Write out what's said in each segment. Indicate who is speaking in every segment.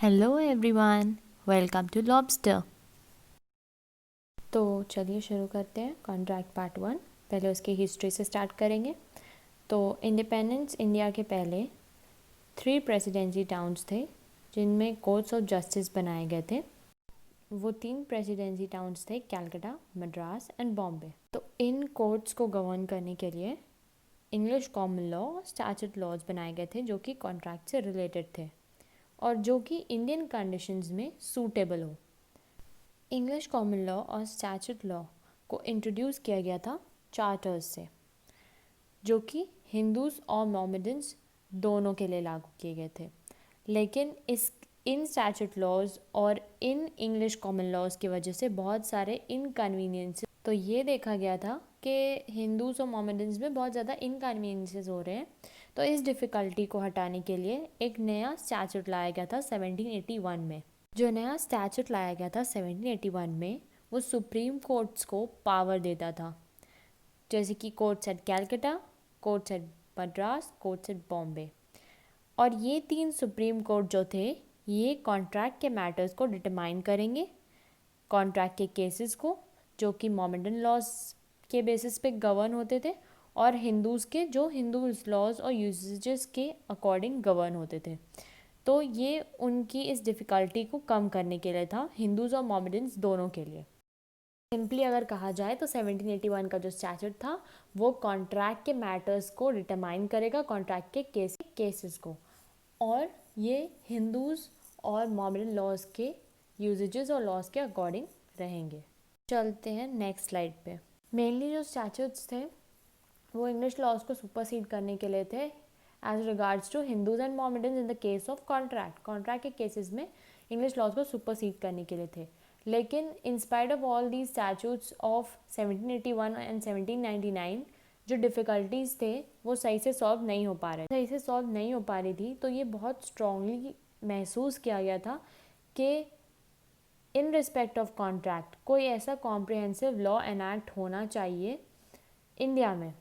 Speaker 1: Hello everyone, welcome to Lobster. तो चलिए शुरू करते हैं कॉन्ट्रैक्ट पार्ट 1। पहले उसकी हिस्ट्री से स्टार्ट करेंगे। तो इंडिपेंडेंस इंडिया के पहले 3 प्रेसिडेंसी टाउन्स थे जिनमें कोर्ट्स ऑफ जस्टिस बनाए गए थे। वो 3 प्रेसिडेंसी टाउन्स थे कैलकाटा, मद्रास एंड बॉम्बे। तो इन कोर्ट्स को गवर्न करने के लिए English common law, statute laws बनाए गए थे जो कि कॉन्ट्रैक्ट से रिलेटेड थे और जो कि इंडियन कंडीशंस में सूटेबल हो। इंग्लिश कॉमन लॉ और स्टैट्यूट लॉ को इंट्रोड्यूस किया गया था चार्टर्स से, जो कि हिंदूज और मोहम्मडन्स दोनों के लिए लागू किए गए थे। लेकिन इन स्टैट्यूट लॉज और इन इंग्लिश कॉमन लॉज की वजह से बहुत सारे इनकन्वीनियंसेस, तो ये देखा गया था कि हिंदूज और मोहम्मडन्स में बहुत ज़्यादा इनकन्वीनियंसेस हो रहे हैं। तो इस डिफ़िकल्टी को हटाने के लिए एक नया स्टैट्यूट लाया गया था 1781 में। जो नया स्टैट्यूट लाया गया था 1781 में, वो सुप्रीम कोर्ट्स को पावर देता था, जैसे कि courts at Calcutta, courts at Madras, courts at Bombay. और ये 3 सुप्रीम कोर्ट जो थे, ये कॉन्ट्रैक्ट के मैटर्स को डिटरमाइन करेंगे, कॉन्ट्रैक्ट के केसेस को, जो कि मोहम्मडन लॉज के बेसिस पे गवर्न होते थे, और हिंदूज़ के जो हिंदूज लॉज और यूजेस के अकॉर्डिंग गवर्न होते थे। तो ये उनकी इस डिफ़िकल्टी को कम करने के लिए था, हिंदूज़ और मोहम्मडन्स दोनों के लिए। सिंपली अगर कहा जाए तो 1781 का जो स्टैट्यूट था वो कॉन्ट्रैक्ट के मैटर्स को डिटरमाइन करेगा, कॉन्ट्रैक्ट के केसेस को, और ये हिंदूज़ और मोहम्मडन लॉज के यूजेजेस और लॉज के अकॉर्डिंग रहेंगे। चलते हैं नेक्स्ट स्लाइड पे। मेनली जो स्टैट्यूट्स थे वो इंग्लिश लॉज को सुपरसीड करने के लिए थे as regards to Hindus and Mohammedans in the case of contract के केसेस में इंग्लिश लॉज को सुपरसीड करने के लिए थे। लेकिन in spite of all the statutes of 1781 and 1799 जो डिफ़िकल्टीज़ थे वो सही से सॉल्व नहीं हो पा रही थी। तो ये बहुत स्ट्रांगली महसूस किया गया था कि इन रिस्पेक्ट ऑफ कॉन्ट्रैक्ट कोई ऐसा कॉम्प्रिहेंसिव लॉ एनैक्ट होना चाहिए इंडिया में,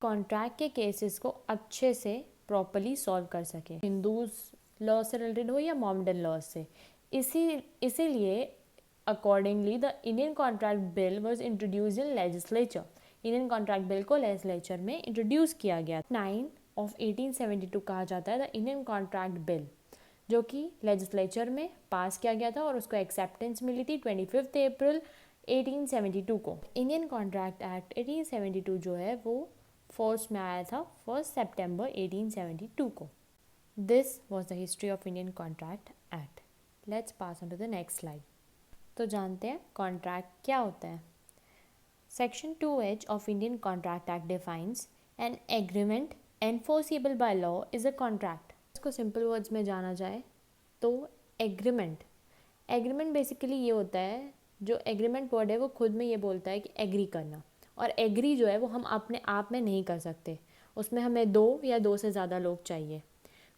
Speaker 1: कॉन्ट्रैक्ट के केसेस को अच्छे से प्रॉपरली सॉल्व कर सके, हिंदूज लॉ से रिलेटेड हो या मोहम्मडन लॉ से। इसीलिए accordingly the Indian contract bill was introduced in legislature. Indian contract bill को लेजिस्लेचर में इंट्रोड्यूस किया गया। 9 ऑफ 1872 कहा जाता है द इंडियन कॉन्ट्रैक्ट बिल, जो कि लेजिस्लेचर में पास किया गया था और उसको एक्सेप्टेंस मिली थी 25 अप्रैल 1872 को। इंडियन कॉन्ट्रैक्ट एक्ट 1872 जो है वो फोर्स में आया था 1 सितंबर 1872 को। This was the history of Indian contract act. Let's pass on to the next slide. तो जानते हैं कॉन्ट्रैक्ट क्या होता है। Section 2H of Indian contract act defines an agreement enforceable by law is a contract. इसको simple words में जाना जाए तो एग्रीमेंट बेसिकली ये होता है, जो एग्रीमेंट वर्ड है वो खुद में ये बोलता है कि एग्री करना, और एग्री जो है वो हम अपने आप में नहीं कर सकते, उसमें हमें 2 या 2 से ज़्यादा लोग चाहिए।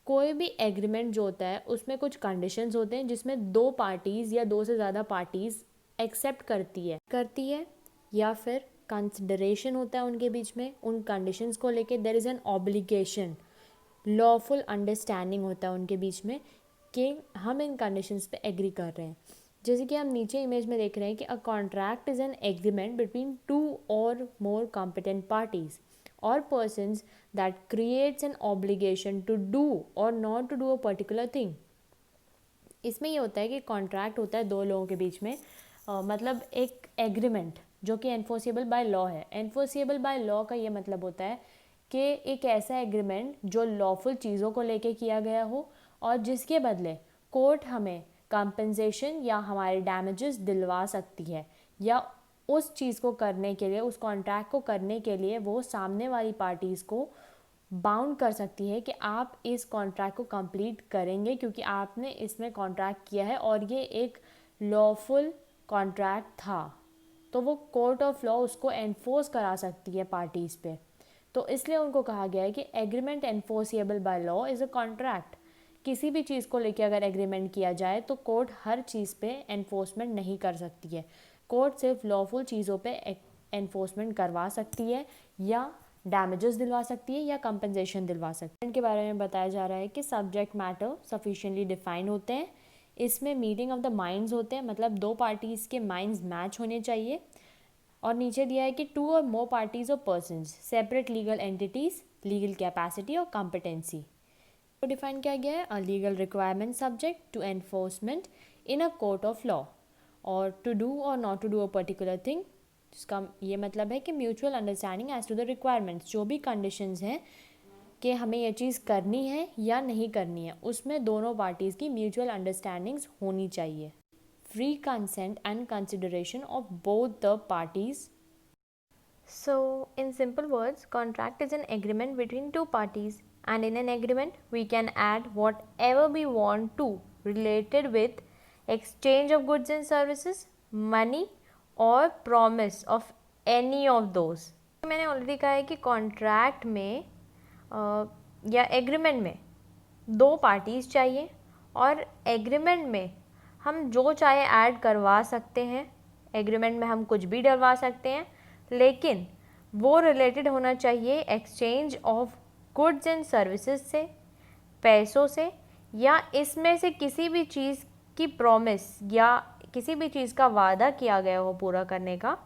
Speaker 1: कोई भी एग्रीमेंट जो होता है उसमें कुछ कंडीशंस होते हैं जिसमें 2 पार्टीज़ या 2 से ज़्यादा पार्टीज़ एक्सेप्ट करती है या फिर कंसिडरेशन होता है उनके बीच में उन कंडीशंस को लेके। There is an obligation, lawful understanding होता है उनके बीच में कि हम इन कंडीशंस पे एग्री कर रहे हैं। जैसे कि हम नीचे इमेज में देख रहे हैं कि a contract is an agreement between 2 और more competent parties or persons that creates an obligation to do और not to do a particular thing. इसमें ये होता है कि कॉन्ट्रैक्ट होता है 2 लोगों के बीच में, मतलब एक एग्रीमेंट जो कि एनफोर्सेबल बाय लॉ है। एनफोर्सेबल बाय लॉ का ये मतलब होता है कि एक ऐसा एग्रीमेंट जो लॉफुल चीज़ों को लेके किया गया हो और जिसके बदले कोर्ट हमें कंपनसेशन या हमारे डैमेजेस दिलवा सकती है, या उस चीज़ को करने के लिए, उस कॉन्ट्रैक्ट को करने के लिए वो सामने वाली पार्टीज़ को बाउंड कर सकती है कि आप इस कॉन्ट्रैक्ट को कंप्लीट करेंगे क्योंकि आपने इसमें कॉन्ट्रैक्ट किया है और ये एक लॉफुल कॉन्ट्रैक्ट था। तो वो कोर्ट ऑफ लॉ उसको एनफोर्स करा सकती है पार्टीज़ पे। तो इसलिए उनको कहा गया है कि agreement enforceable by law is a contract. किसी भी चीज़ को लेकर अगर एग्रीमेंट किया जाए तो कोर्ट हर चीज़ पे एनफोर्समेंट नहीं कर सकती है। कोर्ट सिर्फ लॉफुल चीज़ों पे एनफोर्समेंट करवा सकती है, या डैमेजेस दिलवा सकती है, या कंपनसेशन दिलवा सकती है। के बारे में बताया जा रहा है कि सब्जेक्ट मैटर सफिशिएंटली डिफाइन होते हैं, इसमें मीटिंग ऑफ द माइंड्स होते हैं, मतलब दो पार्टीज़ के माइंड्स मैच होने चाहिए। और नीचे दिया है कि 2 और मोर पार्टीज और persons, separate legal entities, legal capacity और कॉम्पिटेंसी। तो डिफाइन किया गया है a legal requirement subject to enforcement in a court of law, और टू डू और not to do a particular thing, जिसका ये मतलब है कि mutual understanding as to the requirements, जो भी कंडीशंस हैं कि हमें ये चीज़ करनी है या नहीं करनी है, उसमें दोनों पार्टीज़ की म्यूचुअल अंडरस्टैंडिंग्स होनी चाहिए। Free consent and consideration of both the parties. So, in simple words, contract is an agreement between two parties, and in an agreement, we can add whatever we want to related with exchange of goods and services, money, or promise of any of those. मैंने already कहा है कि contract में या agreement में दो parties चाहिए, और एग्रीमेंट में हम जो चाहे ऐड करवा सकते हैं, एग्रीमेंट में हम कुछ भी डलवा सकते हैं, लेकिन वो रिलेटेड होना चाहिए exchange of goods and services से, पैसों से, या इसमें से किसी भी चीज़ की प्रॉमिस या किसी भी चीज़ का वादा किया गया हो पूरा करने का,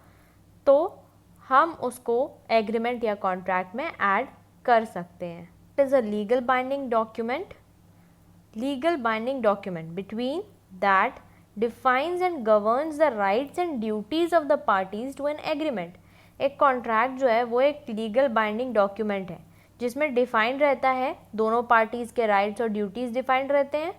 Speaker 1: तो हम उसको एग्रीमेंट या कॉन्ट्रैक्ट में ऐड कर सकते हैं। It is a legal binding document, legal binding document between that defines and governs the rights and duties of the parties to an agreement. एक कॉन्ट्रैक्ट जो है वो एक लीगल बाइंडिंग डॉक्यूमेंट है जिसमें डिफाइंड रहता है, दोनों पार्टीज़ के राइट्स और ड्यूटीज़ डिफाइंड रहते हैं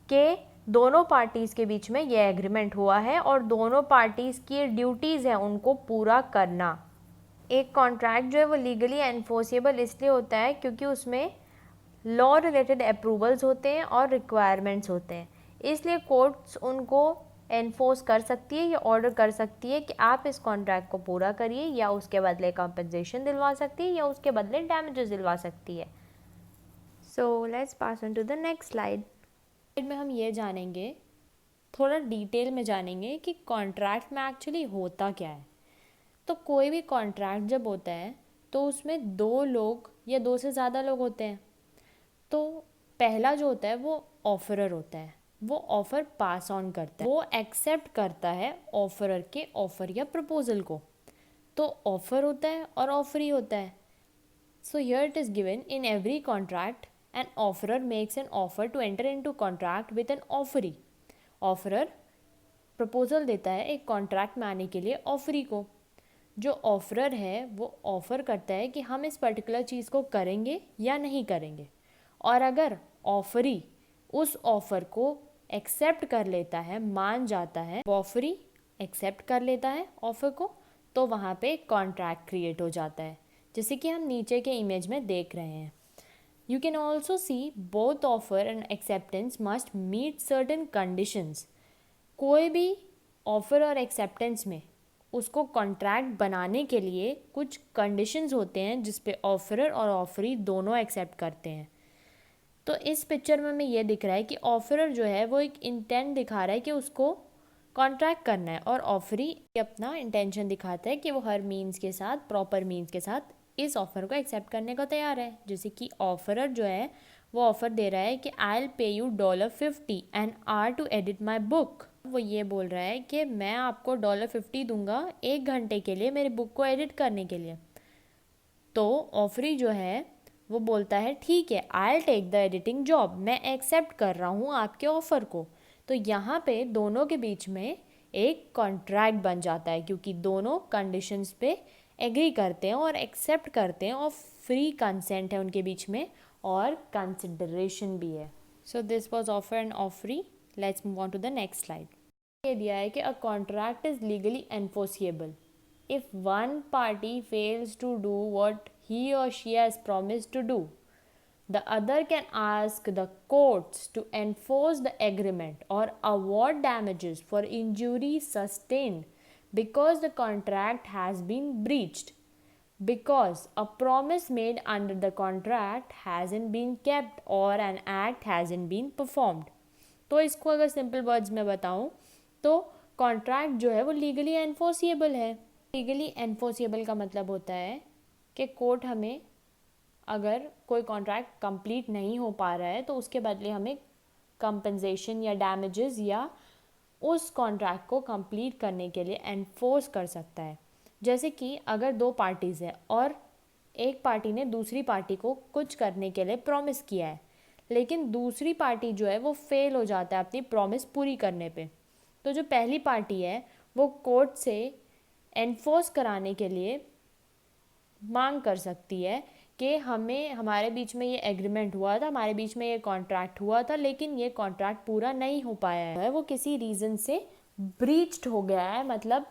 Speaker 1: कि दोनों पार्टीज़ के बीच में ये एग्रीमेंट हुआ है और दोनों पार्टीज़ की ड्यूटीज़ हैं उनको पूरा करना। एक कॉन्ट्रैक्ट जो है वो लीगली एनफोर्सेबल इसलिए होता है क्योंकि उसमें लॉ रिलेटेड अप्रूवल्स होते हैं और रिक्वायरमेंट्स होते हैं, इसलिए कोर्ट्स उनको एनफोर्स कर सकती है या ऑर्डर कर सकती है कि आप इस कॉन्ट्रैक्ट को पूरा करिए, या उसके बदले कंपनसेशन दिलवा सकती है या उसके बदले डैमेजेस दिलवा सकती है। So let's pass on to the next slide में हम ये जानेंगे, थोड़ा डिटेल में जानेंगे कि कॉन्ट्रैक्ट में एक्चुअली होता क्या है। तो कोई भी कॉन्ट्रैक्ट जब होता है तो उसमें दो लोग या दो से ज़्यादा लोग होते हैं। तो पहला जो होता है वो ऑफरर होता है, वो ऑफ़र पास ऑन करता है, वो एक्सेप्ट करता है ऑफरर के ऑफ़र या प्रपोजल को। तो ऑफ़र होता है और ऑफरी होता है। So here it is given in every contract an offeror makes an offer to enter into contract with an offeree. Offeror proposal देता है एक कॉन्ट्रैक्ट में आने के लिए ऑफरी को। जो ऑफरर है वो ऑफ़र करता है कि हम इस पर्टिकुलर चीज़ को करेंगे या नहीं करेंगे, और अगर ऑफरी उस ऑफ़र को एक्सेप्ट कर लेता है, मान जाता है, ऑफरी एक्सेप्ट कर लेता है ऑफ़र को, तो वहाँ पे कॉन्ट्रैक्ट क्रिएट हो जाता है, जैसे कि हम नीचे के इमेज में देख रहे हैं। You can also see both offer and acceptance must meet certain conditions. कोई भी ऑफ़र और एक्सेप्टेंस में उसको कॉन्ट्रैक्ट बनाने के लिए कुछ कंडीशंस होते हैं जिस पे ऑफरर और ऑफरी दोनों एक्सेप्ट करते हैं। तो इस पिक्चर में हमें ये दिख रहा है कि ऑफरर जो है वो एक इंटेंट दिखा रहा है कि उसको कॉन्ट्रैक्ट करना है, और ऑफरी अपना इंटेंशन दिखाता है कि वो हर मीन्स के साथ, प्रॉपर मीन्स के साथ इस ऑफ़र को एक्सेप्ट करने को तैयार है। जैसे कि ऑफरर जो है वो ऑफ़र दे रहा है कि I will pay you $50 an hour to edit my book. वो ये बोल रहा है कि मैं आपको $50 दूंगा 1 घंटे के लिए मेरी बुक को एडिट करने के लिए। तो ऑफरी जो है वो बोलता है ठीक है, I will take the editing job, मैं एक्सेप्ट कर रहा हूँ आपके ऑफ़र को। तो यहाँ पे दोनों के बीच में एक कॉन्ट्रैक्ट बन जाता है क्योंकि दोनों कंडीशंस पे एग्री करते हैं और एक्सेप्ट करते हैं, और फ्री कंसेंट है उनके बीच में और कंसिडरेशन भी है। So this was offer and offeree. Let's move on to the next slide. ये दिया है कि a contract is legally enforceable if one party fails to do what he or she has promised to do. The other can ask the courts to enforce the agreement or award damages for injury sustained because the contract has been breached, because a promise made under the contract hasn't been kept or an act hasn't been performed. तो इसको अगर simple words में बताऊं तो contract जो है वो legally enforceable है। लीगली एनफोर्सिएबल का मतलब होता है कि कोर्ट हमें, अगर कोई कॉन्ट्रैक्ट कंप्लीट नहीं हो पा रहा है तो उसके बदले हमें कंपनसेशन या डैमेजेस या उस कॉन्ट्रैक्ट को कंप्लीट करने के लिए एनफोर्स कर सकता है। जैसे कि अगर दो पार्टीज़ हैं और एक पार्टी ने दूसरी पार्टी को कुछ करने के लिए प्रॉमिस किया है, लेकिन दूसरी पार्टी जो है वो फेल हो जाता है अपनी प्रॉमिस पूरी करने पे, तो जो पहली पार्टी है वो कोर्ट से एनफोर्स कराने के लिए मांग कर सकती है कि हमारे बीच में ये एग्रीमेंट हुआ था, हमारे बीच में ये कॉन्ट्रैक्ट हुआ था, लेकिन ये कॉन्ट्रैक्ट पूरा नहीं हो पाया है, वो किसी रीज़न से ब्रीच्ड हो गया है, मतलब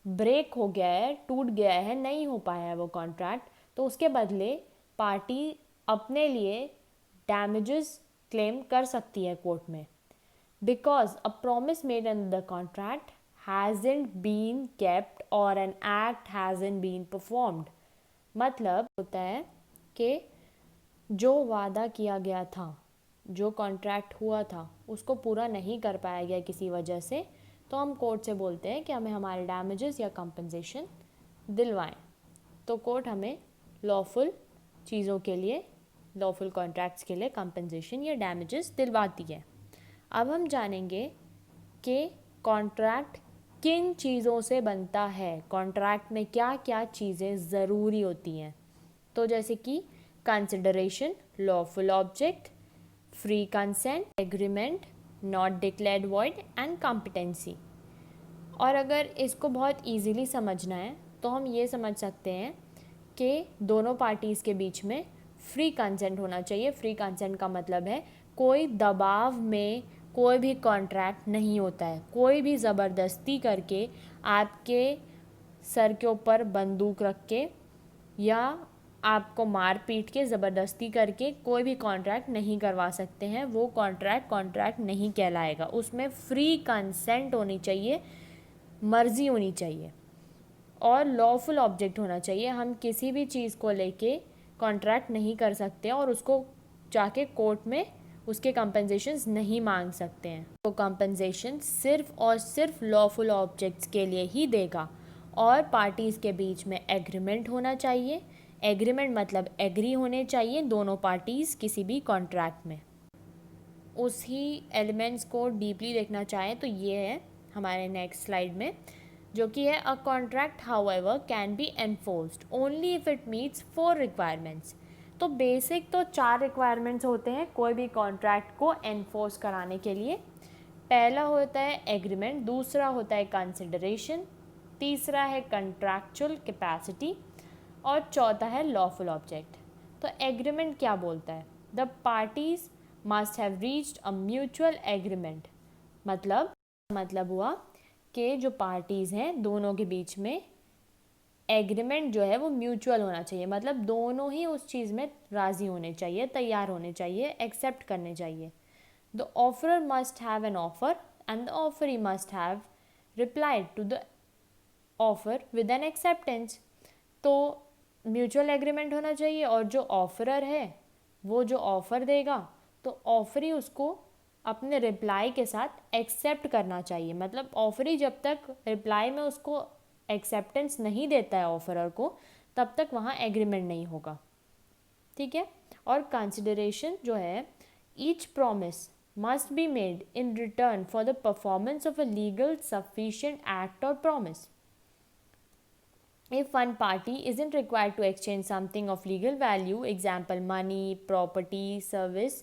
Speaker 1: ब्रेक हो गया है, टूट गया है, नहीं हो पाया है वो कॉन्ट्रैक्ट। तो उसके बदले पार्टी अपने लिए डैमेजेस क्लेम कर सकती है कोर्ट में, because a promise made under the contract hasn't been kept or an act hasn't been performed। मतलब होता है कि जो वादा किया गया था, जो कॉन्ट्रैक्ट हुआ था, उसको पूरा नहीं कर पाया गया किसी वजह से, तो हम कोर्ट से बोलते हैं कि हमें हमारे डैमेजेस या कंपनसेशन दिलवाएं। तो कोर्ट हमें लॉफुल चीज़ों के लिए, लॉफुल कॉन्ट्रैक्ट्स के लिए कंपनसेशन या डैमेजेस दिलवाती है। अब हम जानेंगे कि कॉन्ट्रैक्ट किन चीज़ों से बनता है, कॉन्ट्रैक्ट में क्या क्या चीज़ें ज़रूरी होती हैं। तो जैसे कि consideration, lawful object, free consent, agreement, not declared void and competency. और अगर इसको बहुत इजीली समझना है तो हम ये समझ सकते हैं कि दोनों पार्टीज़ के बीच में फ्री कंसेंट होना चाहिए। फ्री कंसेंट का मतलब है कोई दबाव में कोई भी कॉन्ट्रैक्ट नहीं होता है, कोई भी ज़बरदस्ती करके आपके सर के ऊपर बंदूक रख के या आपको मार पीट के ज़बरदस्ती करके कोई भी कॉन्ट्रैक्ट नहीं करवा सकते हैं। वो कॉन्ट्रैक्ट नहीं कहलाएगा, उसमें फ्री कंसेंट होनी चाहिए, मर्ज़ी होनी चाहिए और लॉफुल ऑब्जेक्ट होना चाहिए। हम किसी भी चीज़ को लेके कॉन्ट्रैक्ट नहीं कर सकते और उसको जाके कोर्ट में उसके कंपनसेशंस नहीं मांग सकते हैं। तो कंपनसेशन सिर्फ और सिर्फ लॉफुल ऑब्जेक्ट्स के लिए ही देगा। और पार्टीज़ के बीच में एग्रीमेंट होना चाहिए। एग्रीमेंट मतलब एग्री होने चाहिए दोनों पार्टीज़ किसी भी कॉन्ट्रैक्ट में। उसी एलिमेंट्स को डीपली देखना चाहें तो ये है हमारे नेक्स्ट स्लाइड में, जो कि है a contract however can be enforced only if it meets 4 requirements. तो बेसिक तो 4 रिक्वायरमेंट्स होते हैं कोई भी कॉन्ट्रैक्ट को एनफोर्स कराने के लिए। पहला होता है एग्रीमेंट, दूसरा होता है कंसिडरेशन, तीसरा है कंट्रैक्चुअल कैपेसिटी और चौथा है लॉफुल ऑब्जेक्ट। तो एग्रीमेंट क्या बोलता है? The parties must have reached a mutual agreement. मतलब हुआ कि जो पार्टीज़ हैं दोनों के बीच में एग्रीमेंट जो है वो म्यूचुअल होना चाहिए, मतलब दोनों ही उस चीज़ में राज़ी होने चाहिए, तैयार होने चाहिए, एक्सेप्ट करने चाहिए। The offeror must have an offer and the offeree must have replied to the offer with an acceptance. तो म्यूचुअल एग्रीमेंट होना चाहिए और जो ऑफरर है वो जो ऑफ़र देगा तो ऑफरी उसको अपने रिप्लाई के साथ एक्सेप्ट करना चाहिए। मतलब ऑफरी जब तक रिप्लाई में उसको एक्सेप्टेंस नहीं देता है ऑफरर को, तब तक वहाँ एग्रीमेंट नहीं होगा। ठीक है। और कंसिडरेशन जो है, each promise must be made in return for the performance of a legal sufficient act और promise. If one party isn't required to exchange something of legal value, example money, property, service,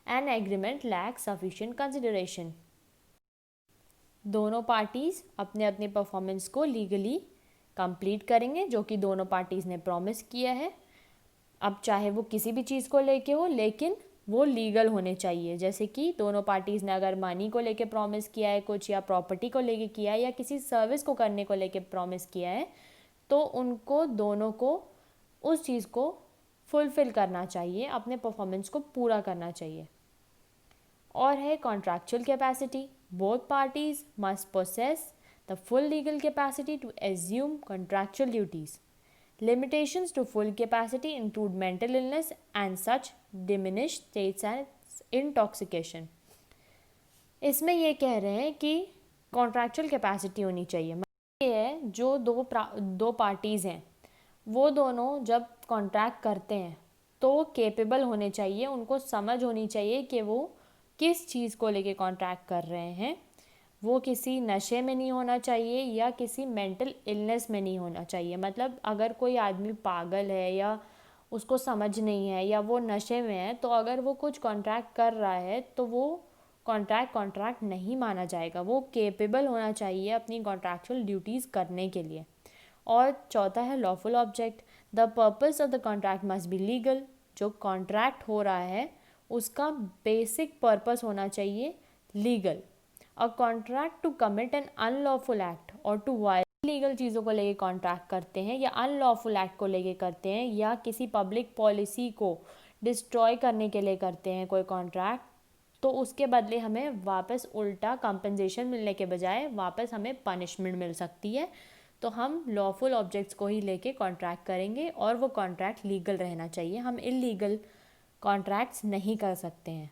Speaker 1: an agreement lacks sufficient consideration। दोनों parties अपने अपने performance को legally complete करेंगे जो कि दोनों parties ने प्रॉमिस किया है। अब चाहे वो किसी भी चीज़ को लेके हो, लेकिन वो लीगल होने चाहिए। जैसे कि दोनों पार्टीज़ ने अगर मनी को लेके प्रॉमिस किया है कुछ, या प्रॉपर्टी को लेके किया है, या किसी सर्विस को करने को लेके प्रॉमिस किया है, तो उनको दोनों को उस चीज़ को फुलफ़िल करना चाहिए, अपने परफॉर्मेंस को पूरा करना चाहिए। और है contractual capacity, both parties must possess the full legal capacity to assume contractual duties. Limitations to full capacity include mental illness and such diminished states as intoxication। इसमें ये कह रहे हैं कि कॉन्ट्रैक्चुअल कैपेसिटी होनी चाहिए। ये है जो दो पार्टीज़ हैं वो दोनों जब कॉन्ट्रैक्ट करते हैं तो केपेबल होने चाहिए, उनको समझ होनी चाहिए कि वो किस चीज़ को लेके कॉन्ट्रैक्ट कर रहे हैं, वो किसी नशे में नहीं होना चाहिए या किसी मेंटल इलनेस में नहीं होना चाहिए। मतलब अगर कोई आदमी पागल है या उसको समझ नहीं है या वो नशे में है, तो अगर वो कुछ कॉन्ट्रैक्ट कर रहा है तो वो कॉन्ट्रैक्ट नहीं माना जाएगा। वो केपेबल होना चाहिए अपनी कॉन्ट्रैक्चुअल ड्यूटीज़ करने के लिए। और चौथा है lawful object. The purpose of the contract must be legal. जो कॉन्ट्रैक्ट हो रहा है उसका बेसिक पर्पस होना चाहिए legal. A contract to commit an unlawful act और टू वायलेट लीगल चीज़ों को लेके कॉन्ट्रैक्ट करते हैं या अनलॉफुल एक्ट को लेके करते हैं या किसी पब्लिक पॉलिसी को डिस्ट्रॉय करने के लिए करते हैं कोई कॉन्ट्रैक्ट, तो उसके बदले हमें वापस उल्टा कंपनसेशन मिलने के बजाय वापस हमें पनिशमेंट मिल सकती है। तो हम लॉफुल ऑब्जेक्ट्स को ही लेके कॉन्ट्रैक्ट करेंगे और वो कॉन्ट्रैक्ट लीगल रहना चाहिए। हम इलीगल कॉन्ट्रैक्ट्स नहीं कर सकते हैं,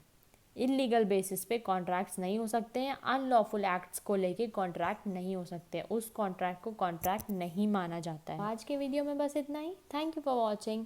Speaker 1: इलीगल बेसिस पे कॉन्ट्रैक्ट्स नहीं हो सकते हैं, अनलॉफुल एक्ट्स को लेके कॉन्ट्रैक्ट नहीं हो सकते, उस कॉन्ट्रैक्ट को कॉन्ट्रैक्ट नहीं माना जाता है। आज के वीडियो में बस इतना ही। Thank you for watching.